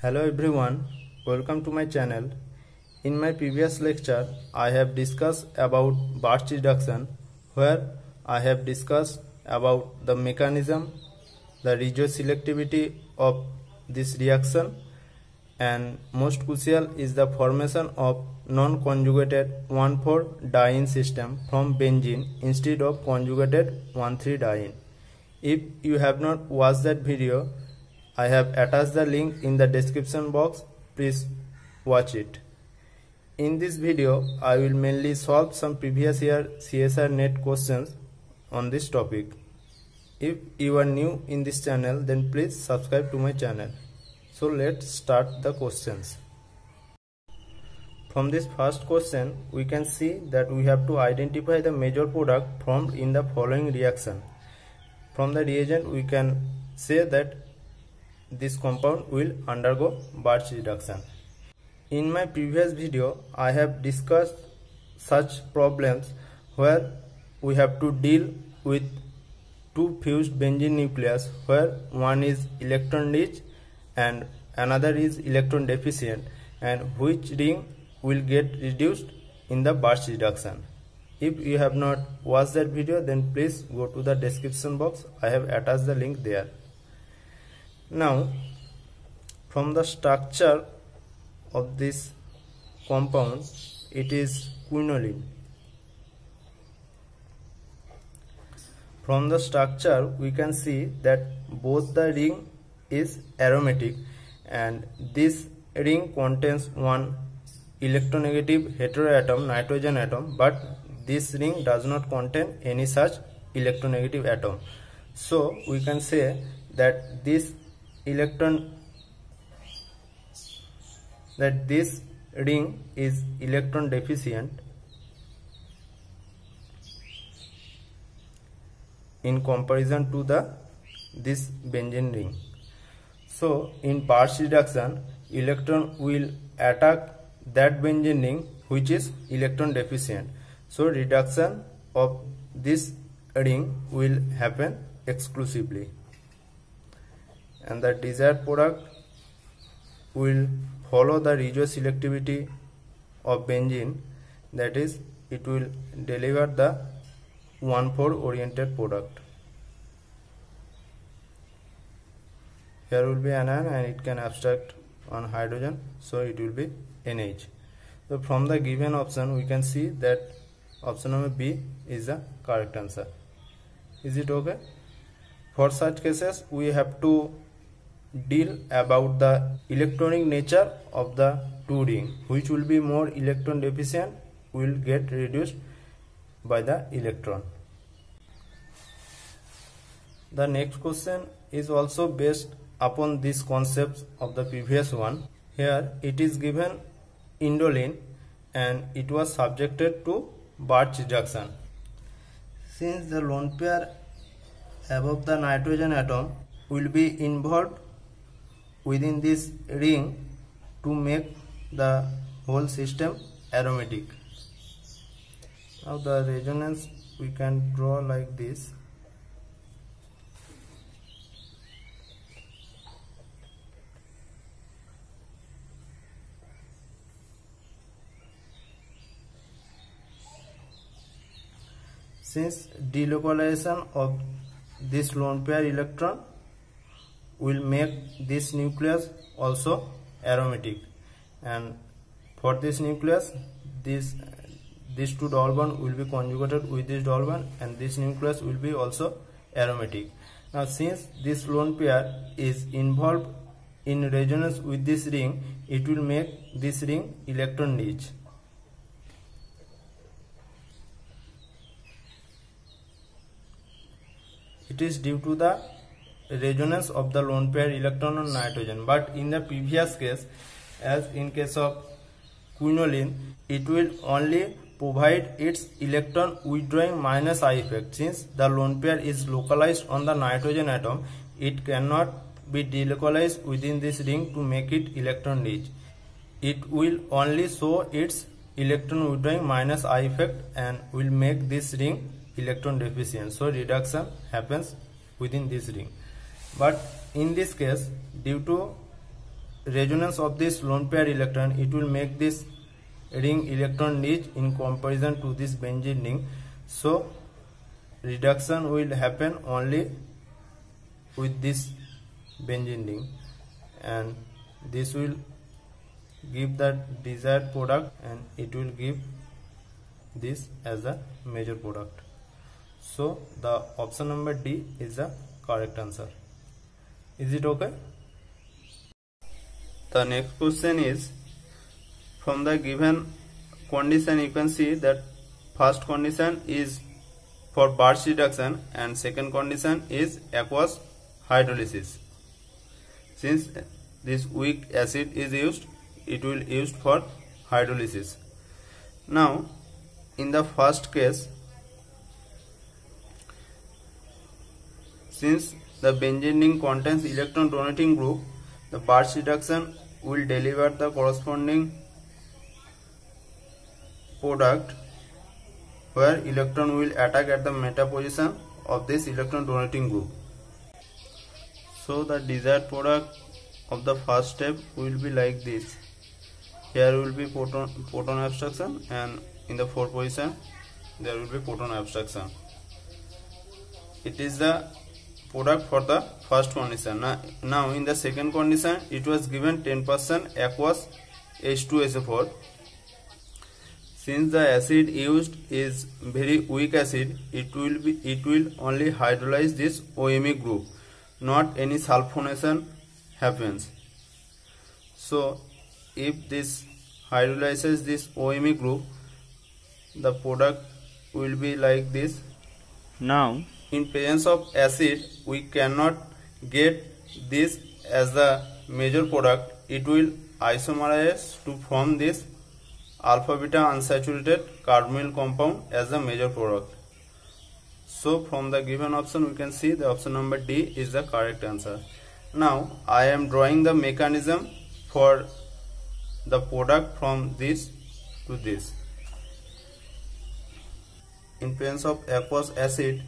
Hello everyone, welcome to my channel. In my previous lecture, I have discussed about Barch reduction, where I have discussed about the mechanism, the regioselectivity of this reaction, and most crucial is the formation of non-conjugated 1,4-diene system from benzene instead of conjugated 1,3-diene. If you have not watched that video, I have attached the link in the description box. Please watch it. In this video, I will mainly solve some previous year CSIR NET questions on this topic. If you are new in this channel, then please subscribe to my channel. So let's start the questions. From this first question, we can see that we have to identify the major product formed in the following reaction. From the reagent, we can say that this compound will undergo Barch reduction. In my previous video, I have discussed such problems where we have to deal with two fused benzene nucleus, where one is electron rich and another is electron deficient, and which ring will get reduced in the Barch reduction. If you have not watched that video, then please go to the description box. I have attached the link there. Now, from the structure of this compound, it is quinoline. From the structure, we can see that both the ring is aromatic, and this ring contains one electronegative heteroatom, nitrogen atom, but this ring does not contain any such electronegative atom. So we can say that this ring is electron deficient in comparison to this benzene ring. So in Barch reduction, electron will attack that benzene ring which is electron deficient. So reduction of this ring will happen exclusively, and the desired product will follow the regioselectivity of benzene, that is, it will deliver the 1,4 oriented product. Here will be anion and it can abstract on hydrogen, so it will be NH. So from the given option, we can see that option number B is the correct answer. Is it okay? For such cases, we have to deal about the electronic nature of the two ring. Which will be more electron deficient will get reduced by the electron. The next question is also based upon these concepts of the previous one. Here it is given indolene and it was subjected to Barch reduction. Since the lone pair above the nitrogen atom will be involved within this ring to make the whole system aromatic. Now the resonance we can draw like this. Since delocalization of this lone pair electron will make this nucleus also aromatic, and for this nucleus these two double bond will be conjugated with this double bond, and this nucleus will be also aromatic. Now since this lone pair is involved in resonance with this ring, it will make this ring electron rich. It is due to the resonance of the lone pair electron on nitrogen, but in the previous case, as in case of quinoline, it will only provide its electron withdrawing minus I effect. Since the lone pair is localized on the nitrogen atom, it cannot be delocalized within this ring to make it electron rich. It will only show its electron withdrawing minus I effect and will make this ring electron deficient. So reduction happens within this ring. But in this case, due to resonance of this lone pair electron, it will make this ring electron rich in comparison to this benzene ring. So reduction will happen only with this benzene ring, and this will give the desired product, and it will give this as a major product. So the option number D is the correct answer. Is it okay? The next question is, from the given condition you can see that first condition is for Bartsch reduction and second condition is aqueous hydrolysis. Since this weak acid is used, it will used for hydrolysis. Now in the first case, since the benzene ring contains electron donating group, the Bartsch reduction will deliver the corresponding product where electron will attack at the meta position of this electron donating group. So the desired product of the first step will be like this. Here will be proton abstraction, and in the fourth position there will be proton abstraction. It is the product for the first condition. Now in the second condition it was given 10% aqueous H2SO4. Since the acid used is very weak acid, it will only hydrolyze this OMe group, not any sulfonation happens. So if this hydrolyzes this OMe group, the product will be like this. Now in presence of acid we cannot get this as the major product. It will isomerize to form this alpha beta unsaturated carbonyl compound as the major product. So from the given option we can see the option number D is the correct answer. Now I am drawing the mechanism for the product from this to this. In presence of aqueous acid,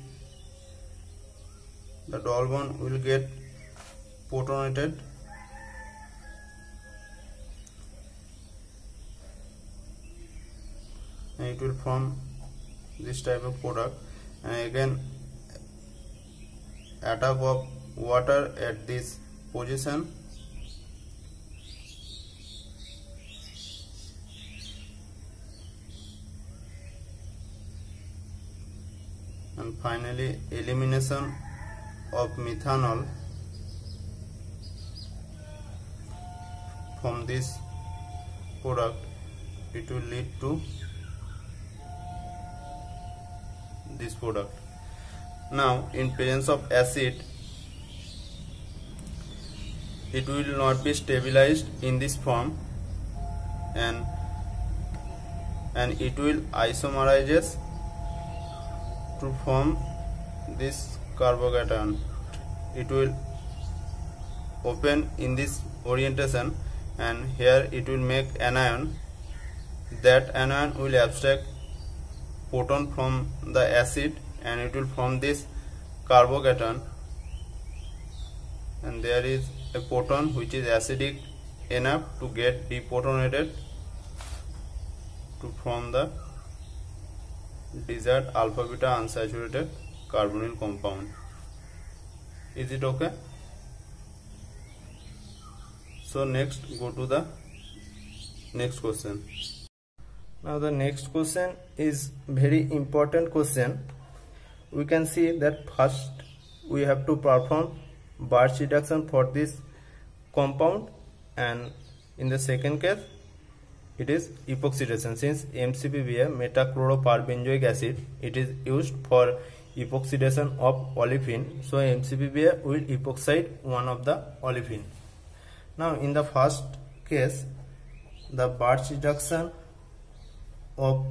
the double bond will get protonated, and it will form this type of product, and again attack of water at this position, and finally elimination of methanol from this product. It will lead to this product. Now in presence of acid, it will not be stabilized in this form, and it will isomerizes to form this carbocation. It will open in this orientation, and here it will make anion. That anion will abstract proton from the acid, and it will form this carbocation, and there is a proton which is acidic enough to get deprotonated to form the desired alpha beta unsaturated carbonyl compound. Is it okay? So next go to the next question. Now the next question is very important question. We can see that first we have to perform Bartsch reduction for this compound, and in the second case it is epoxidation. Since MCPBA, metachloroperbenzoic acid, it is used for epoxidation of olefin, so MCPBA will epoxide one of the olefin. Now in the first case, the Bartsch reduction of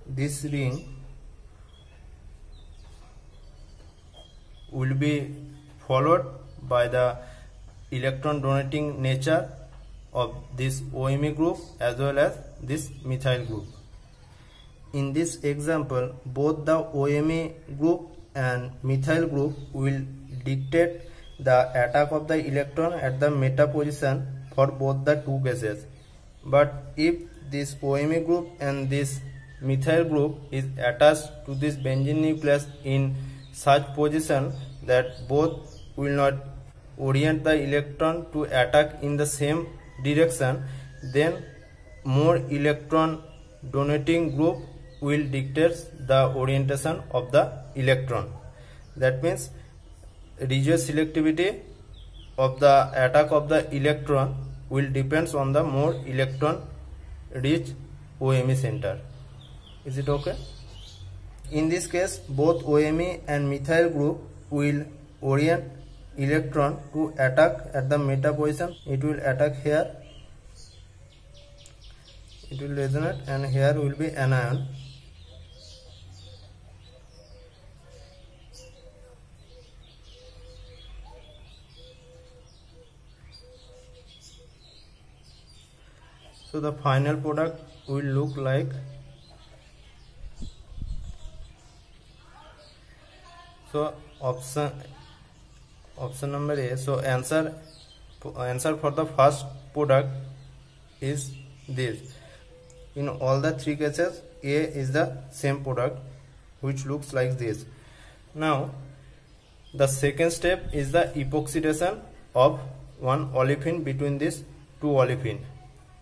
this ring will be followed by the electron donating nature of this OMe group as well as this methyl group. In this example, both the OMe group and methyl group will dictate the attack of the electron at the meta position for both the two cases. But if this OMe group and this methyl group is attached to this benzene nucleus in such position that both will not orient the electron to attack in the same direction, then more electron donating group will dictate the orientation of the electron. That means regio selectivity of the attack of the electron will depends on the more electron rich OMe center. Is it okay? In this case, both OMe and methyl group will orient electron to attack at the meta position. It will attack here, it will resonate, and here will be anion. So the final product will look like so option number A. So answer for the first product is this. In all the three cases, A is the same product, which looks like this. Now the second step is the epoxidation of one olefin between these two olefin.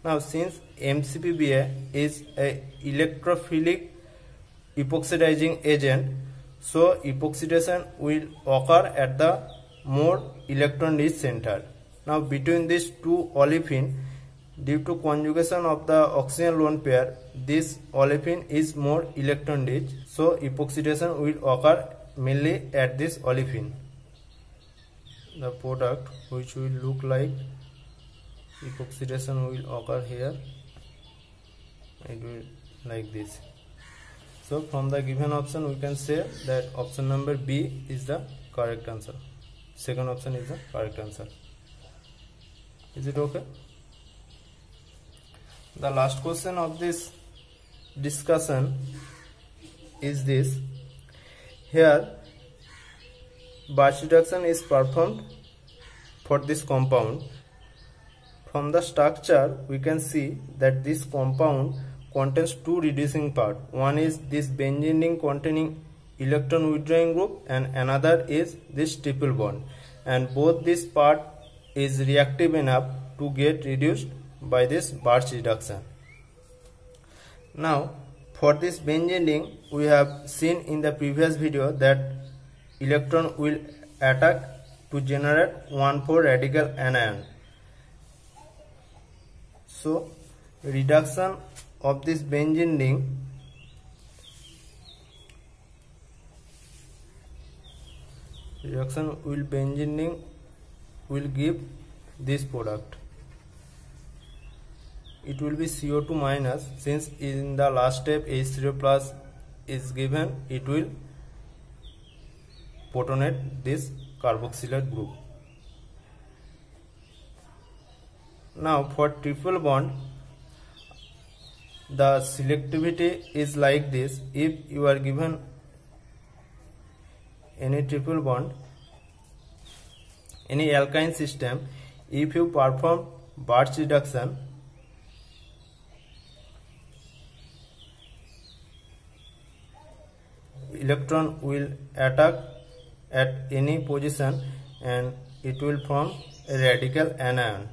Now since MCPBA is a electrophilic epoxidizing agent, so epoxidation will occur at the more electron rich center. Now between these two olefin, due to conjugation of the oxygen lone pair, this olefin is more electron rich, so epoxidation will occur mainly at this olefin. The product which will look like epoxidation will occur here, it will like this. So from the given option we can say that option number B is the correct answer. Second option is the correct answer. Is it okay? The last question of this discussion is this. Here Barch reduction is performed for this compound. From the structure we can see that this compound contains two reducing parts. One is this benzene ring containing electron withdrawing group and another is this triple bond, and both this part is reactive enough to get reduced by this Barch reduction. Now for this benzene ring, we have seen in the previous video that electron will attack to generate 1,4 radical anion. So reduction of this benzene ring will give this product. It will be CO2 minus, since in the last step H3O plus is given, it will protonate this carboxylate group. Now for triple bond, the selectivity is like this. If you are given any triple bond, any alkyne system, if you perform Barch reduction, electron will attack at any position and it will form a radical anion.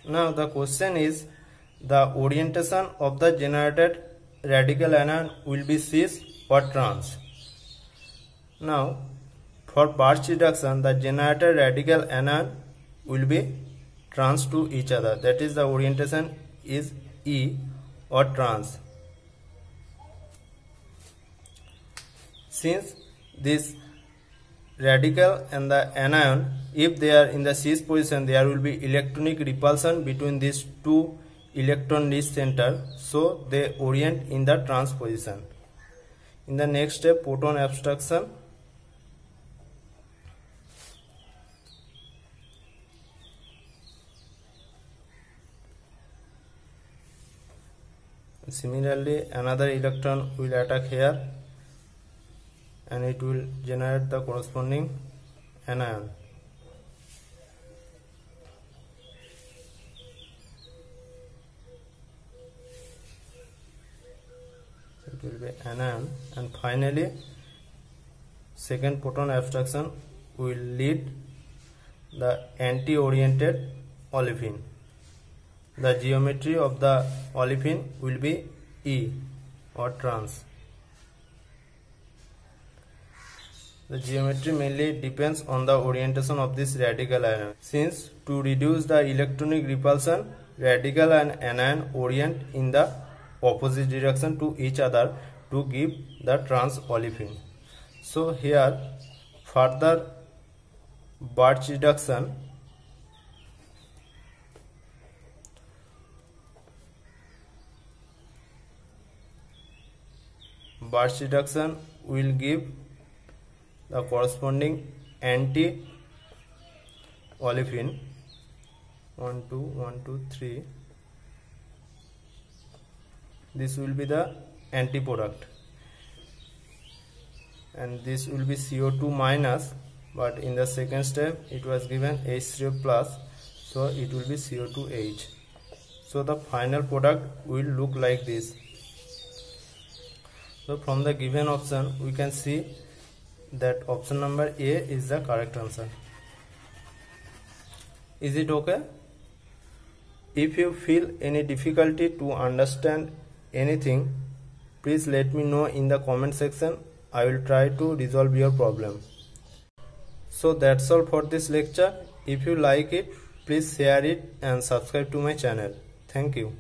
Now the question is, the orientation of the generated radical anion will be cis or trans. Now for Barch reduction, the generated radical anion will be trans to each other, that is the orientation is E or trans. Since this radical and the anion, if they are in the cis position, there will be electronic repulsion between these two electron rich center, so they orient in the trans position. In the next step, proton abstraction. Similarly, another electron will attack here and it will generate the corresponding anion. It will be anion, and finally second proton abstraction will lead the anti-oriented olefin. The geometry of the olefin will be E or trans. The geometry mainly depends on the orientation of this radical ion. Since to reduce the electronic repulsion, radical and anion orient in the opposite direction to each other to give the trans olefin. So here further Birch reduction will give the corresponding anti-olefin 1 2 3. This will be the anti-product, and this will be CO2 minus, but in the second step it was given H3O plus, so it will be CO2H. So the final product will look like this. So from the given option we can see that option number A is the correct answer. Is it okay? If you feel any difficulty to understand anything, please let me know in the comment section. I will try to resolve your problem. So that's all for this lecture. If you like it, please share it and subscribe to my channel. Thank you.